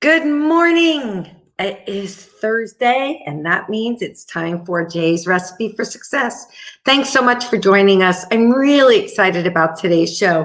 Good morning. It is Thursday, and that means it's time for Jay's Recipe for Success. Thanks so much for joining us. I'm really excited about today's show.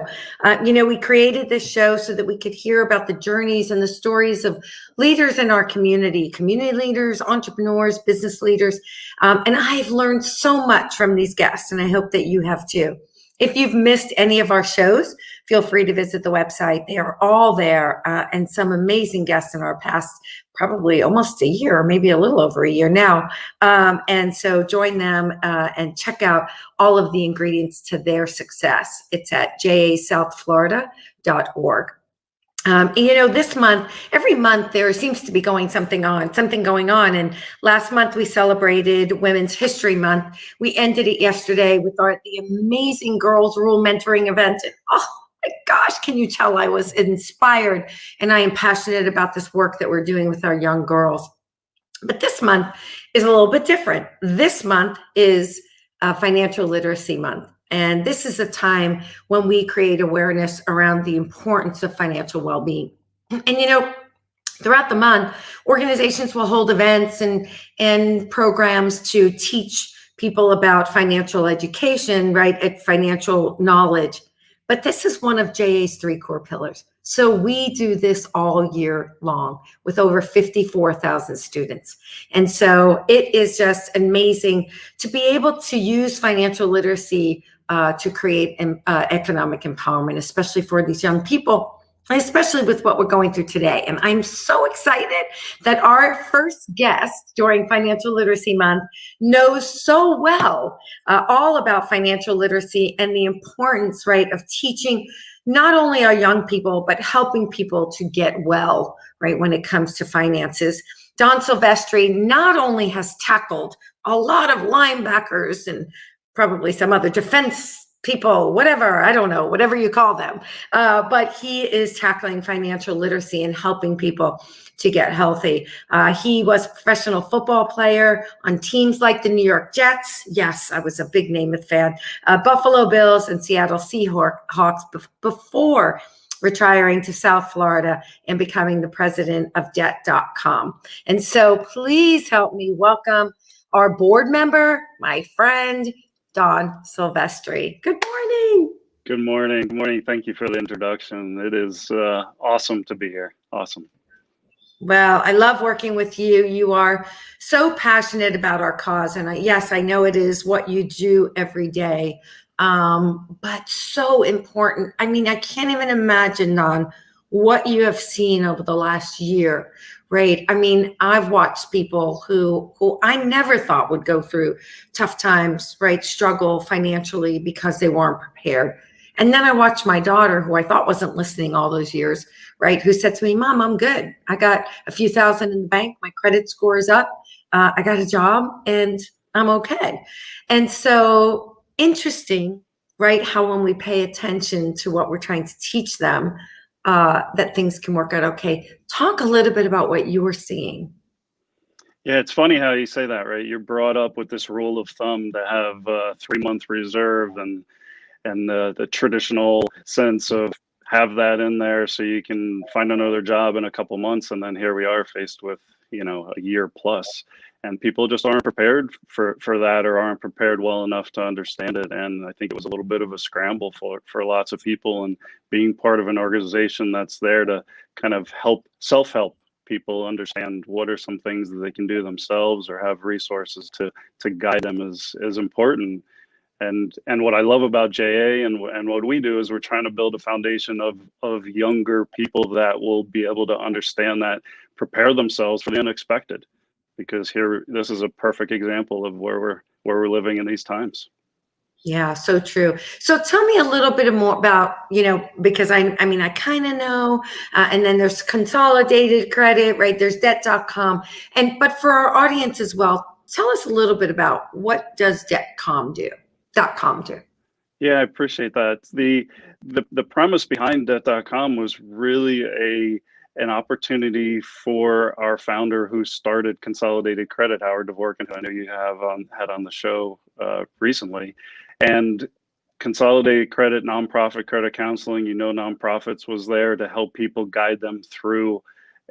We created this show so that we could hear about the journeys and the stories of leaders in our community leaders, entrepreneurs, business leaders. And I've learned so much from these guests, and I hope that you have too. If you've missed any of our shows, feel free to visit the website. They are all there, and some amazing guests in our past, probably almost a year, or maybe a little over a year now. And so join them and check out all of the ingredients to their success. It's at jasouthflorida.org. This month, every month there seems to be something going on. And last month we celebrated Women's History Month. We ended it yesterday with the amazing Girls Rule Mentoring event. And oh my gosh, can you tell I was inspired, and I am passionate about this work that we're doing with our young girls. But this month is a little bit different. This month is Financial Literacy Month. And this is a time when we create awareness around the importance of financial well-being. And throughout the month, organizations will hold events and programs to teach people about financial education, right, financial knowledge. But this is one of JA's 3 core pillars. So we do this all year long with over 54,000 students. And so it is just amazing to be able to use financial literacy to create economic empowerment, especially for these young people, especially with what we're going through today. And I'm so excited that our first guest during Financial Literacy Month knows so well all about financial literacy and the importance, right, of teaching not only our young people, but helping people to get well, right, when it comes to finances. Don Silvestri not only has tackled a lot of linebackers and probably some other defense people, whatever, I don't know, whatever you call them. But he is tackling financial literacy and helping people to get healthy. He was a professional football player on teams like the New York Jets. Yes, I was a big Namath fan. Buffalo Bills and Seattle Seahawks before retiring to South Florida and becoming the president of Debt.com. And so please help me welcome our board member, my friend, Don Silvestri. Good morning. Good morning. Good morning. Thank you for the introduction. It is awesome to be here. Awesome. Well, I love working with you. You are so passionate about our cause. And yes, I know it is what you do every day, but so important. I mean, I can't even imagine, Don, what you have seen over the last year, right? I mean, I've watched people who I never thought would go through tough times, right? Struggle financially because they weren't prepared. And then I watched my daughter, who I thought wasn't listening all those years, right? Who said to me, Mom, I'm good. I got a few thousand in the bank. My credit score is up. I got a job and I'm okay. And so interesting, right? How when we pay attention to what we're trying to teach them, that things can work out okay. Talk a little bit about what you were seeing. Yeah, it's funny how you say that, right? You're brought up with this rule of thumb to have a 3-month reserve and the traditional sense of have that in there so you can find another job in a couple months. And then here we are faced with, a year plus. And people just aren't prepared for that or aren't prepared well enough to understand it. And I think it was a little bit of a scramble for lots of people, and being part of an organization that's there to kind of self-help people understand what are some things that they can do themselves or have resources to guide them is important. And what I love about JA and what we do is we're trying to build a foundation of younger people that will be able to understand that, prepare themselves for the unexpected. Because this is a perfect example of where we're living in these times. Yeah, so true. So tell me a little bit more about, because I kind of know, and then there's consolidated credit, right? There's Debt.com, but for our audience as well, tell us a little bit about what does Debt.com do? Yeah, I appreciate that. The premise behind Debt.com was really an opportunity for our founder who started Consolidated Credit, Howard Dvorkin, who I know you have had on the show recently. And Consolidated Credit, nonprofit credit counseling, nonprofits was there to help people, guide them through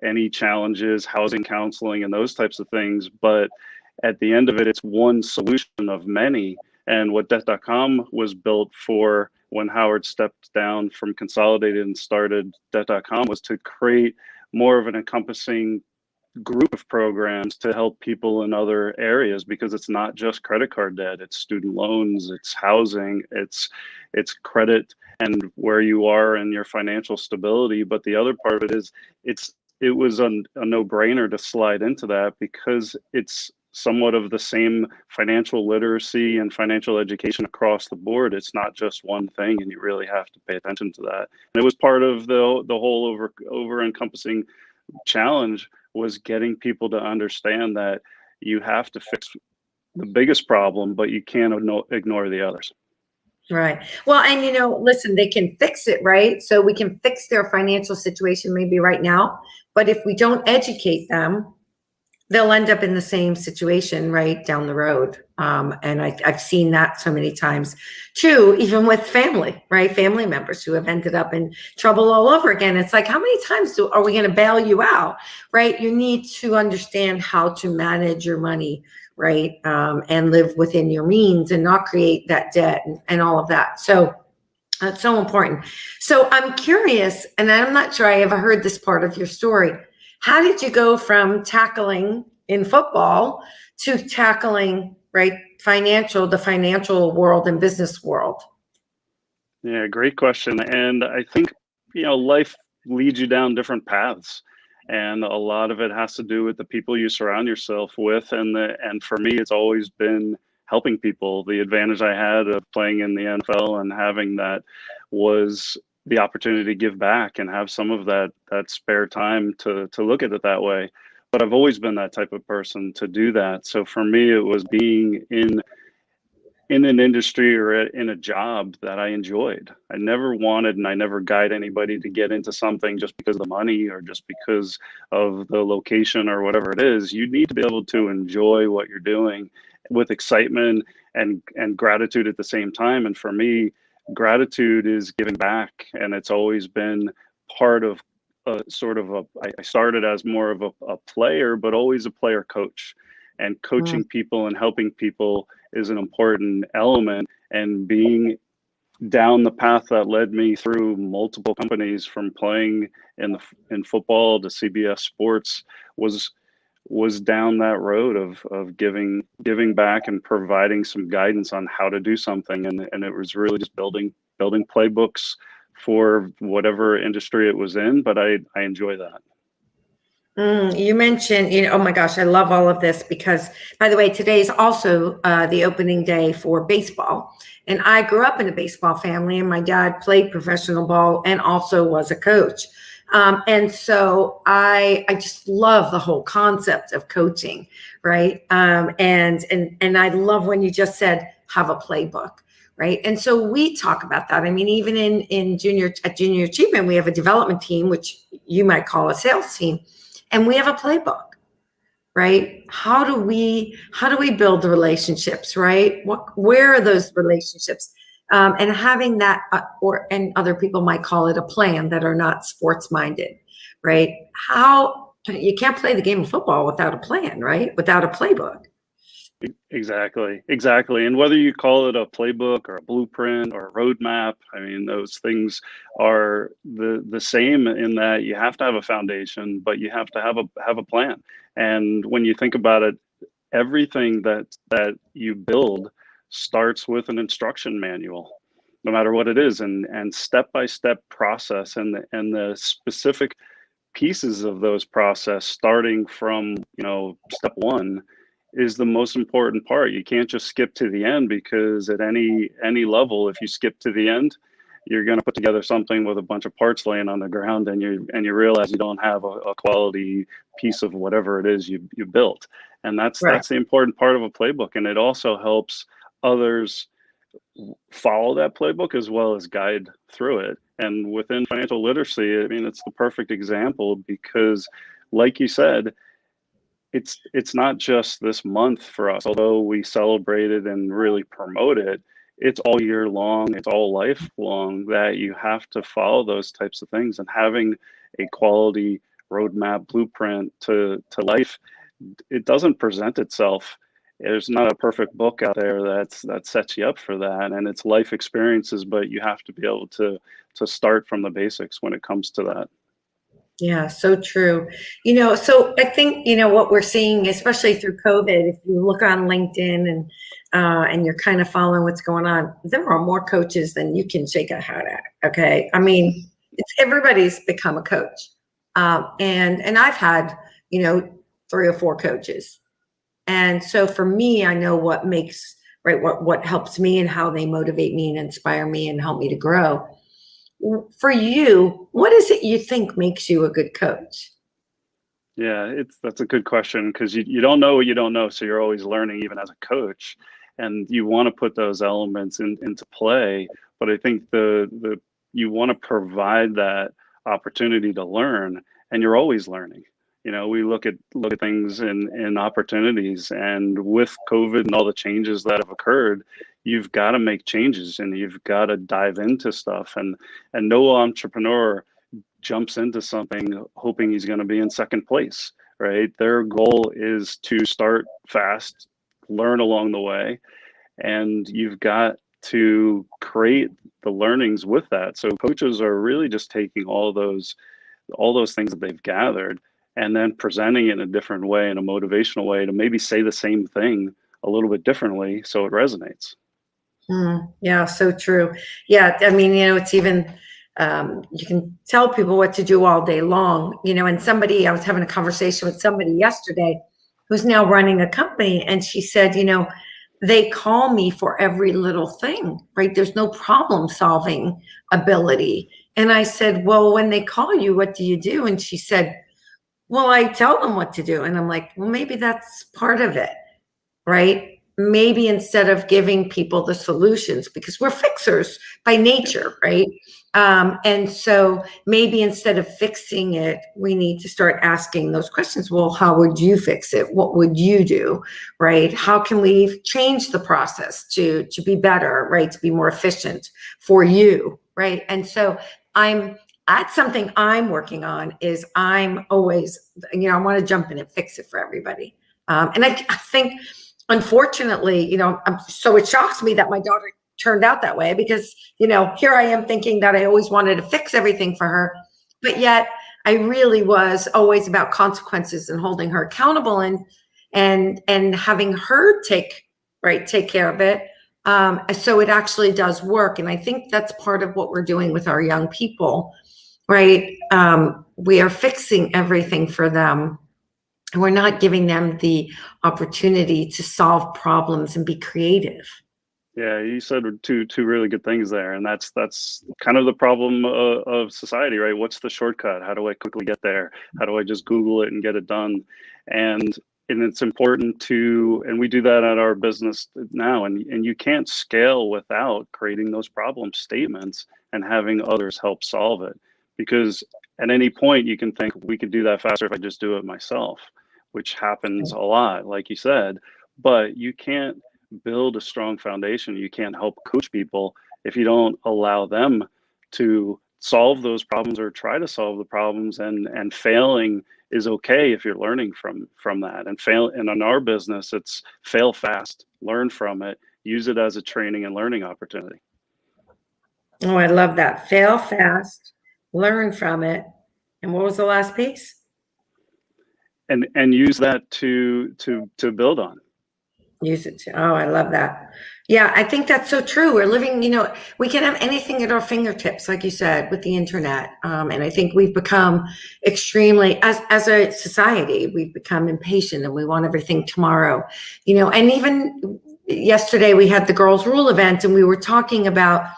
any challenges, housing counseling, and those types of things. But at the end of it, it's one solution of many. And what Debt.com was built for when Howard stepped down from Consolidated and started Debt.com was to create more of an encompassing group of programs to help people in other areas, because it's not just credit card debt, it's student loans, it's housing, it's credit and where you are in your financial stability. But the other part of it is it was a no-brainer to slide into that, because it's somewhat of the same financial literacy and financial education across the board. It's not just one thing, and you really have to pay attention to that. And it was part of the whole over encompassing challenge, was getting people to understand that you have to fix the biggest problem, but you can't ignore the others. Right. Well, and listen, they can fix it, right? So we can fix their financial situation maybe right now, but if we don't educate them, they'll end up in the same situation right down the road. And I've seen that so many times too, even with family, right? Family members who have ended up in trouble all over again. It's like, how many times are we going to bail you out, right? You need to understand how to manage your money, right? And live within your means and not create that debt and all of that. So that's so important. So I'm curious, and I'm not sure I ever heard this part of your story. How did you go from tackling in football to tackling, right, the financial world and business world? Yeah, great question. And I think, life leads you down different paths. And a lot of it has to do with the people you surround yourself with. And for me, it's always been helping people. The advantage I had of playing in the NFL and having that was the opportunity to give back and have some of that spare time to look at it that way. But I've always been that type of person to do that. So for me, it was being in an industry or in a job that I enjoyed. I never wanted, and I never guide anybody to get into something just because of the money or just because of the location or whatever it is. You need to be able to enjoy what you're doing with excitement and gratitude at the same time. And for me, gratitude is giving back, and it's always been part of I started as more of a player, but always a player coach, and coaching people and helping people is an important element. And being down the path that led me through multiple companies, from playing in football to CBS Sports, was down that road of giving back and providing some guidance on how to do something. And it was really just building playbooks for whatever industry it was in, but I enjoy that. You mentioned, oh my gosh, I love all of this, because, by the way, today is also the opening day for baseball. And I grew up in a baseball family, and my dad played professional ball and also was a coach. And so I just love the whole concept of coaching, right? And I love when you just said, have a playbook. Right. And so we talk about that. I mean, even in junior achievement, we have a development team, which you might call a sales team, and we have a playbook, right? How do we build the relationships, right? Where are those relationships? And having that, and other people might call it a plan, that are not sports minded, right? How you can't play the game of football without a plan, right? Without a playbook. Exactly. And whether you call it a playbook or a blueprint or a roadmap, I mean, those things are the same, in that you have to have a foundation, but you have to have a plan. And when you think about it, everything that you build starts with an instruction manual, no matter what it is, and step-by-step process, and the specific pieces of those process, starting from step one, is the most important part. You can't just skip to the end, because at any level, if you skip to the end, you're going to put together something with a bunch of parts laying on the ground, and you realize you don't have a quality piece of whatever it is you built. And that's the important part of a playbook. And it also helps others follow that playbook as well as guide through it. And within financial literacy, I mean, it's the perfect example, because, like you said, it's not just this month for us. Although we celebrate it and really promote it, it's all year long, it's all lifelong, that you have to follow those types of things. And having a quality roadmap, blueprint to life, it doesn't present itself. There's not a perfect book out there that sets you up for that, and it's life experiences, but you have to be able to start from the basics when it comes to that. Yeah, so true. So I think, what we're seeing, especially through COVID, if you look on LinkedIn and you're kind of following what's going on, there are more coaches than you can shake a hat at. Okay. I mean, everybody's become a coach. And I've had, 3 or 4 coaches. And so for me, I know what makes, right, what helps me and how they motivate me and inspire me and help me to grow. For you, what is it you think makes you a good coach? Yeah, that's a good question, because you don't know what you don't know, so you're always learning even as a coach, and you want to put those elements into play. But I think the you want to provide that opportunity to learn, and you're always learning. We look at things in opportunities, and with COVID and all the changes that have occurred, you've got to make changes and you've got to dive into stuff. And no entrepreneur jumps into something hoping he's going to be in second place, right? Their goal is to start fast, learn along the way, and you've got to create the learnings with that. So coaches are really just taking all those things that they've gathered and then presenting it in a different way, in a motivational way, to maybe say the same thing a little bit differently so it resonates. Yeah, so true. Yeah, I mean, it's even you can tell people what to do all day long, and I was having a conversation with somebody yesterday who's now running a company, and she said, they call me for every little thing, right? There's no problem solving ability. And I said, well, when they call you, what do you do? And she said, well, I tell them what to do. And I'm like, well, maybe that's part of it, right? Maybe instead of giving people the solutions, because we're fixers by nature, right? And so maybe instead of fixing it, we need to start asking those questions. Well, how would you fix it? What would you do, right? How can we change the process to be better, right? To be more efficient for you, right? And so that's something I'm working on. Is I'm always, I want to jump in and fix it for everybody. And I think, unfortunately, so it shocks me that my daughter turned out that way, because, here I am thinking that I always wanted to fix everything for her, but yet I really was always about consequences and holding her accountable and having her take care of it. So it actually does work. And I think that's part of what we're doing with our young people, right? We are fixing everything for them. And we're not giving them the opportunity to solve problems and be creative. Yeah, you said two really good things there, and that's kind of the problem of society, right? What's the shortcut? How do I quickly get there? How do I just Google it and get it done? And it's important and we do that at our business now, and you can't scale without creating those problem statements and having others help solve it. Because at any point you can think, we could do that faster if I just do it myself, which happens a lot, like you said, but you can't build a strong foundation. You can't help coach people if you don't allow them to solve those problems or try to solve the problems. And failing is okay if you're learning from that. And in our business, it's fail fast, learn from it, use it as a training and learning opportunity. Oh, I love that. Fail fast, learn from it. And what was the last piece? And use that to build on. Use it to, oh, I love that. Yeah, I think that's so true. We're living, we can have anything at our fingertips, like you said, with the internet. And I think we've become extremely, as a society, we've become impatient and we want everything tomorrow, and even yesterday we had the Girls Rule event, and we were talking about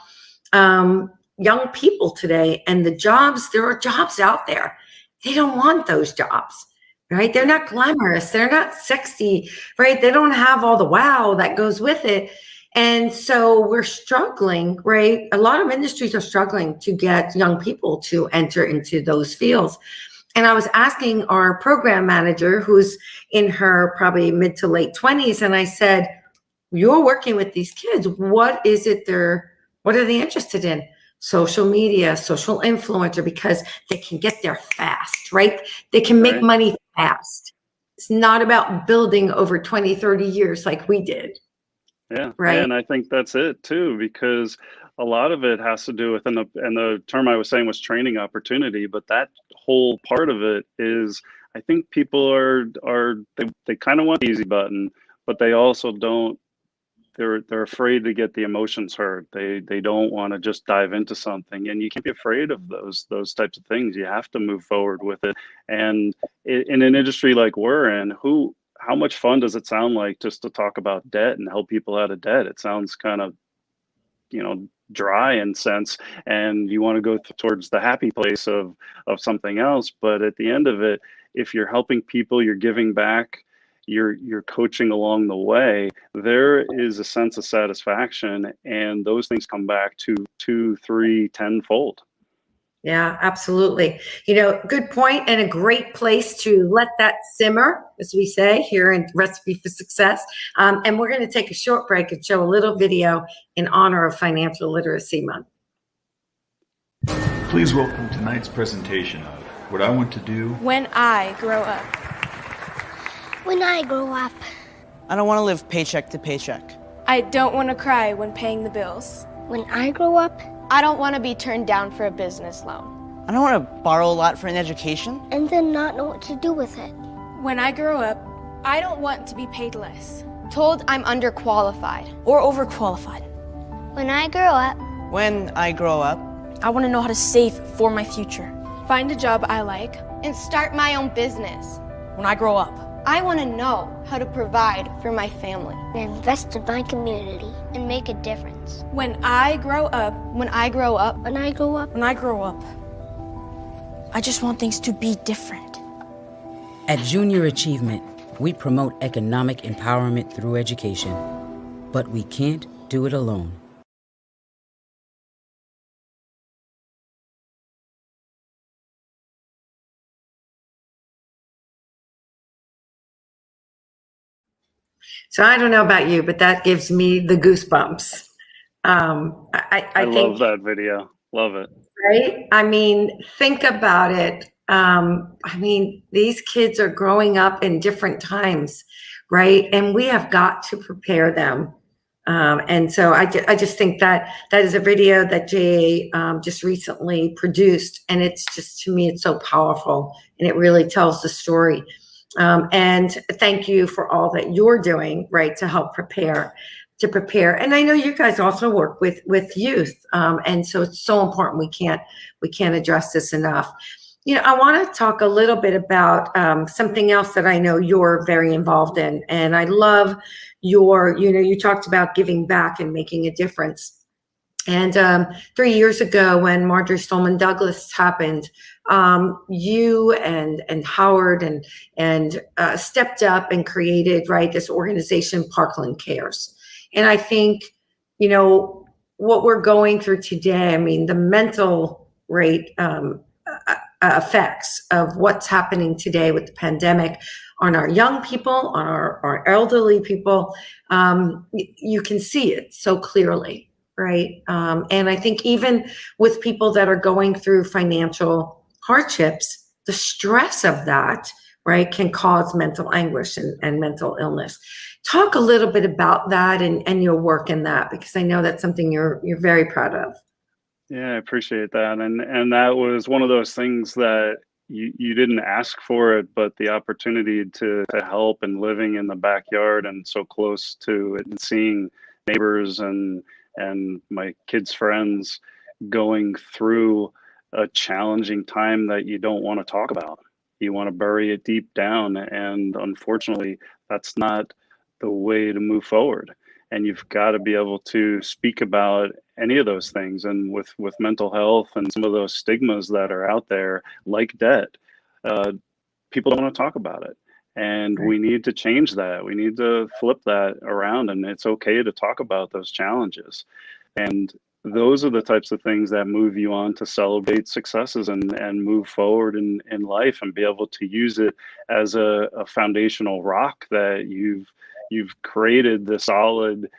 young people today and the jobs. There are jobs out there. They don't want those jobs. Right? They're not glamorous. They're not sexy, right? They don't have all the wow that goes with it. And so we're struggling, right? A lot of industries are struggling to get young people to enter into those fields. And I was asking our program manager, who's in her probably mid to late 20s, and I said, you're working with these kids. What are they interested in? social media, social influencer, because they can get there fast, right? They can make Right. money fast. It's not about building over 20, 30 years like we did, Yeah, yeah, right? and I think that's it too, because a lot of it has to do with, and the term I was saying was training opportunity, but that whole part of it is, I think people they kind of want the easy button, but they also don't. They're afraid to get the emotions hurt. They don't want to just dive into something, and you can't be afraid of those types of things. You have to move forward with it. And in an industry like we're in, how much fun does it sound like just to talk about debt and help people out of debt? It sounds kind of, dry in sense, and you want to go towards the happy place of something else. But at the end of it, if you're helping people, you're giving back, you're coaching along the way, there is a sense of satisfaction, and those things come back to two, three, tenfold. Yeah, absolutely. Good point, and a great place to let that simmer, as we say here in Recipe for Success. And we're going to take a short break and show a little video in honor of Financial Literacy Month. Please welcome tonight's presentation of What I Want to Do When I Grow Up. When I grow up. I don't want to live paycheck to paycheck. I don't want to cry when paying the bills. When I grow up. I don't want to be turned down for a business loan. I don't want to borrow a lot for an education. And then not know what to do with it. When I grow up, I don't want to be paid less. Told I'm underqualified. Or overqualified. When I grow up. When I grow up, I want to know how to save for my future. Find a job I like. And start my own business. When I grow up, I want to know how to provide for my family. And invest in my community. And make a difference. When I grow up. When I grow up. When I grow up. When I grow up. I just want things to be different. At Junior Achievement, we promote economic empowerment through education, but we can't do it alone. So I don't know about you, but that gives me the goosebumps. I think, love that video. Love it. right? I mean, think about it. These kids are growing up in different times, right? And we have got to prepare them. And so I just think that is a video that Jay just recently produced. And it's just, to me, it's so powerful, and it really tells the story. And thank you for all that you're doing, right, to help prepare. And I know you guys also work with youth. And so it's so important. We can't address this enough. I want to talk a little bit about something else that I know you're very involved in. And I love you talked about giving back and making a difference. And 3 years ago, when Marjory Stoneman Douglas happened, you and Howard and stepped up and created, right, this organization, Parkland Cares. And I think, what we're going through today, I mean, the mental rate effects of what's happening today with the pandemic on our young people, on our elderly people, you can see it so clearly. Right. And I think even with people that are going through financial hardships, the stress of that, right, can cause mental anguish and mental illness. Talk a little bit about that and your work in that, because I know that's something you're very proud of. Yeah, I appreciate that. And that was one of those things that you didn't ask for it, but the opportunity to help, and living in the backyard and so close to it, and seeing neighbors and my kids' friends going through a challenging time that you don't want to talk about. You want to bury it deep down. And unfortunately, that's not the way to move forward. And you've got to be able to speak about any of those things. And with mental health and some of those stigmas that are out there, like debt, people don't want to talk about it. And we need to change that. We need to flip that around, and it's okay to talk about those challenges. And those are the types of things that move you on to celebrate successes and move forward in life, and be able to use it as a foundational rock that you've created the solid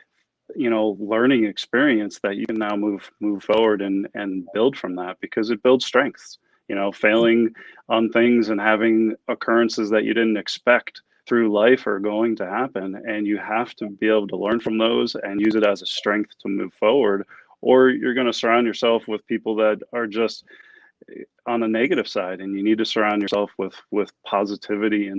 learning experience that you can now move forward and build from that, because it builds strengths. Failing on things and having occurrences that you didn't expect through life are going to happen, and you have to be able to learn from those and use it as a strength to move forward, or you're going to surround yourself with people that are just on the negative side, and you need to surround yourself with positivity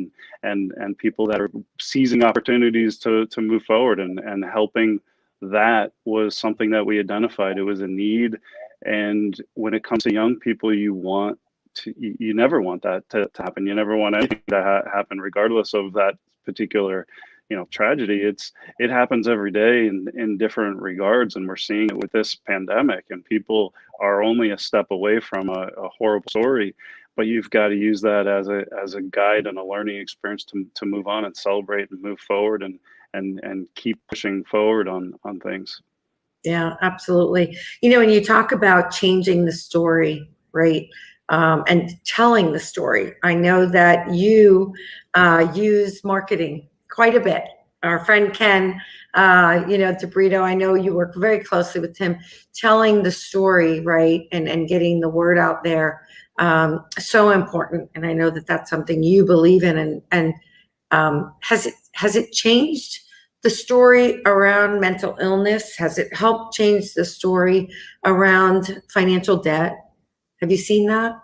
and people that are seizing opportunities to move forward and helping. That was something that we identified. It was a need, and when it comes to young people, you never want that to happen. You never want anything to happen, regardless of that particular tragedy. It happens every day in different regards, and we're seeing it with this pandemic, and people are only a step away from a horrible story, but you've got to use that as a guide and a learning experience to move on and celebrate and move forward and keep pushing forward on things. Yeah, absolutely. When you talk about changing the story, right? And telling the story, I know that you use marketing quite a bit. Our friend Ken, DeBrito, I know you work very closely with him, telling the story, right, and getting the word out there. So important, and I know that that's something you believe in. And has it changed the story around mental illness? Has it helped change the story around financial debt? Have you seen that?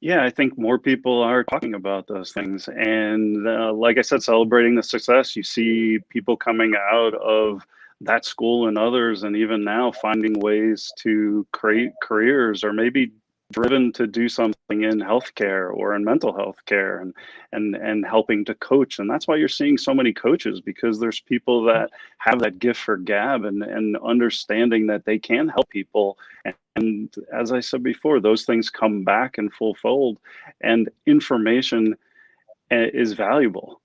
Yeah, I think more people are talking about those things. And like I said, celebrating the success. You see people coming out of that school and others, and even now finding ways to create careers, or maybe driven to do something in healthcare or in mental health care, and helping to coach. And that's why you're seeing so many coaches, because there's people that have that gift for gab and understanding that they can help people. And as I said before, those things come back in full fold, and information is valuable.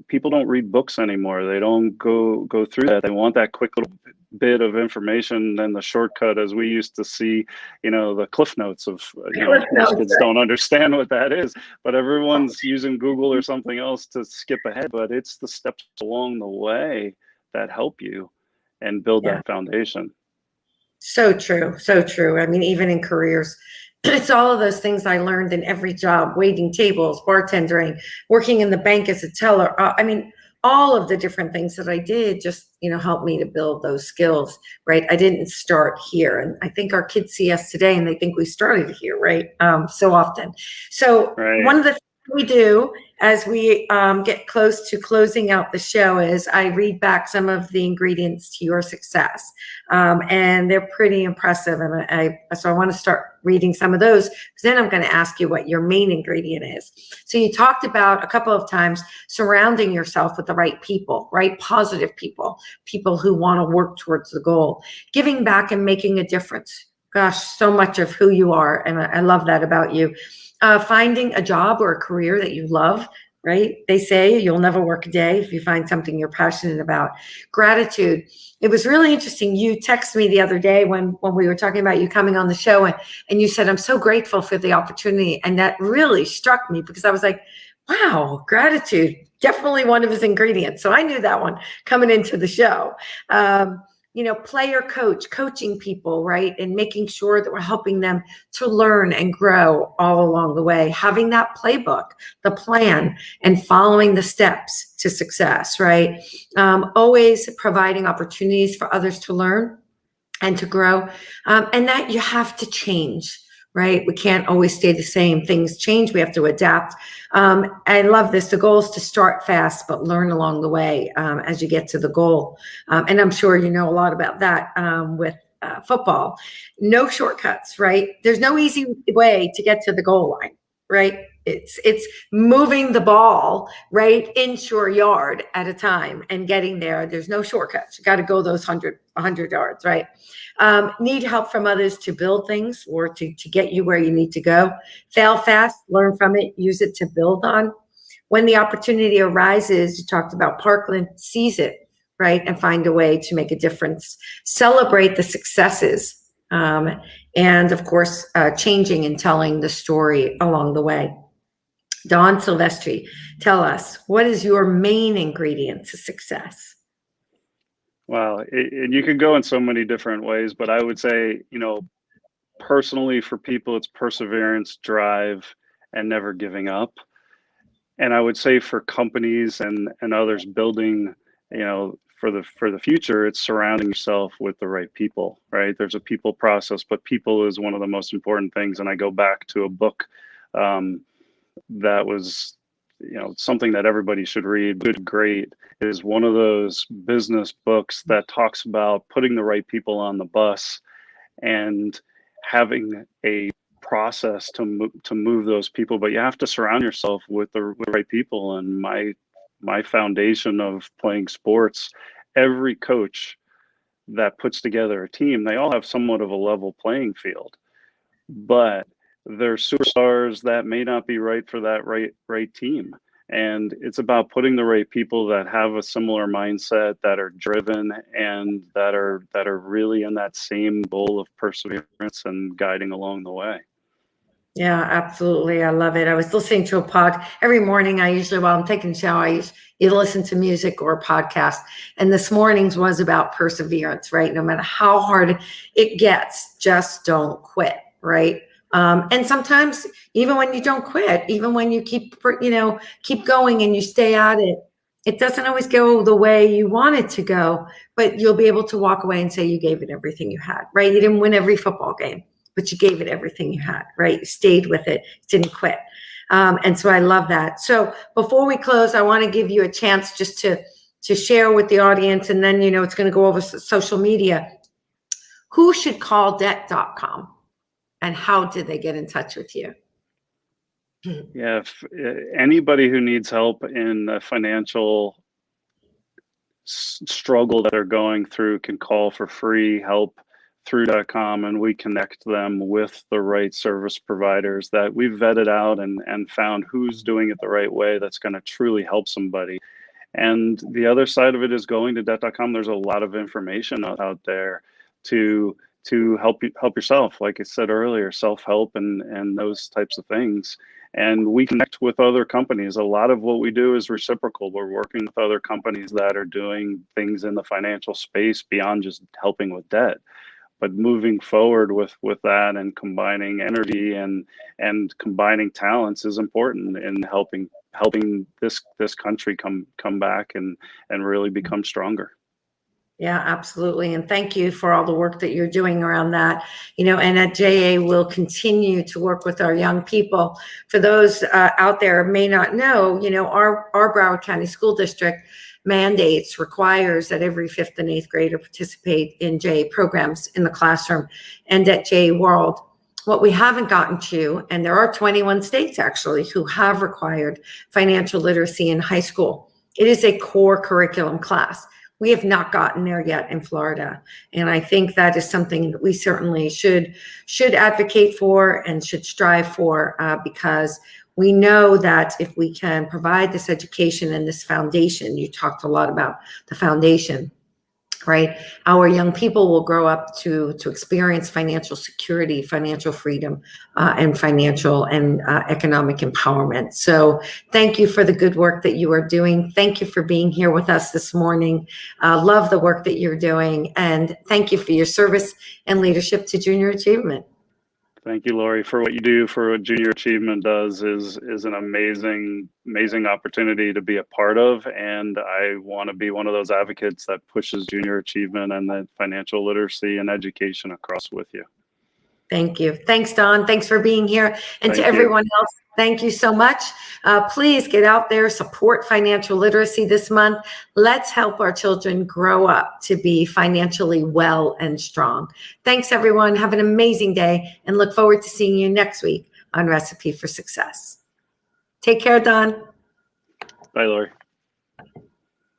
People don't read books anymore. They don't go through that. They want that quick little bit of information and the shortcut, as we used to see, the cliff notes of, most kids don't understand what that is, but everyone's using Google or something else to skip ahead. But it's the steps along the way that help you and build that foundation. So true. So true. I mean, even in careers, it's all of those things I learned in every job: waiting tables, bartending, working in the bank as a teller. All of the different things that I did just, helped me to build those skills, right? I didn't start here. And I think our kids see us today and they think we started here, right? So often. So One of the things we do as we get close to closing out the show is I read back some of the ingredients to your success. And they're pretty impressive. And so I want to start reading some of those, because then I'm going to ask you what your main ingredient is. So you talked about a couple of times surrounding yourself with the right people, right? Positive people who want to work towards the goal, giving back and making a difference. Gosh, so much of who you are. And I love that about you. Finding a job or a career that you love, right? They say you'll never work a day if you find something you're passionate about. Gratitude. It was really interesting. You texted me the other day when we were talking about you coming on the show, and you said, I'm so grateful for the opportunity. And that really struck me, because I was like, wow, gratitude, definitely one of his ingredients. So I knew that one coming into the show. Player coach, coaching people, right? And making sure that we're helping them to learn and grow all along the way. Having that playbook, the plan, and following the steps to success, right? Always providing opportunities for others to learn and to grow. And that you have to change, right? We can't always stay the same. Things change. We have to adapt. I love this. The goal is to start fast, but learn along the way as you get to the goal. And I'm sure you know a lot about that with football. No shortcuts, right? There's no easy way to get to the goal line, right? It's moving the ball, right, inch or yard at a time and getting there. There's no shortcuts. You got to go those 100 yards, right? Need help from others to build things or to get you where you need to go. Fail fast, learn from it, use it to build on. When the opportunity arises, you talked about Parkland, seize it, right, and find a way to make a difference. Celebrate the successes, and of course, changing and telling the story along the way. Don Silvestri, tell us, what is your main ingredient to success? Wow. And you could go in so many different ways, but I would say, personally for people, it's perseverance, drive, and never giving up. And I would say for companies and others building, for the future, it's surrounding yourself with the right people, right? There's a people process, but people is one of the most important things. And I go back to a book that was, something that everybody should read. Good Great is one of those business books that talks about putting the right people on the bus and having a process to move those people, but you have to surround yourself with the right people. And my foundation of playing sports, every coach that puts together a team, they all have somewhat of a level playing field, but there's superstars that may not be right for that right team. And it's about putting the right people that have a similar mindset, that are driven, and that are really in that same goal of perseverance and guiding along the way. Yeah, absolutely. I love it. I was listening to a pod every morning. I usually, while I'm taking a shower, I either listen to music or a podcast. And this morning's was about perseverance, right? No matter how hard it gets, just don't quit, right? And sometimes even when you don't quit, even when you keep going and you stay at it, it doesn't always go the way you want it to go, but you'll be able to walk away and say you gave it everything you had, right? You didn't win every football game, but you gave it everything you had, right? You stayed with it, didn't quit. And so I love that. So before we close, I want to give you a chance just to share with the audience, and then, it's going to go over social media. Who should call debt.com? And how did they get in touch with you? Yeah, if anybody who needs help in the financial struggle that they're going through can call for free help through .com, and we connect them with the right service providers that we've vetted out and found who's doing it the right way that's going to truly help somebody. And the other side of it is going to debt.com. There's a lot of information out there to help yourself, like I said earlier, self-help and those types of things. And we connect with other companies. A lot of what we do is reciprocal. We're working with other companies that are doing things in the financial space beyond just helping with debt, but moving forward with that and combining energy and combining talents is important in helping this country come back and really become stronger. Yeah, absolutely. And thank you for all the work that you're doing around that. And at JA, we'll continue to work with our young people. For those out there who may not know, our Broward County School District requires that every 5th and 8th grader participate in JA programs in the classroom. And at JA World, what we haven't gotten to, and there are 21 states actually who have required financial literacy in high school. It is a core curriculum class. We have not gotten there yet in Florida. And I think that is something that we certainly should advocate for and should strive for, because we know that if we can provide this education and this foundation, you talked a lot about the foundation, right? Our young people will grow up to experience financial security, financial freedom, and financial and economic empowerment. So thank you for the good work that you are doing. Thank you for being here with us this morning. Love the work that you're doing. And thank you for your service and leadership to junior achievement. Thank you, Lori, for what you do. For what Junior Achievement does is an amazing opportunity to be a part of. And I want to be one of those advocates that pushes Junior Achievement and the financial literacy and education across with you. Thank you. Thanks, Don. Thanks for being here. And to everyone else, thank you so much. Please get out there, support financial literacy this month. Let's help our children grow up to be financially well and strong. Thanks, everyone. Have an amazing day and look forward to seeing you next week on Recipe for Success. Take care, Don. Bye, Lori.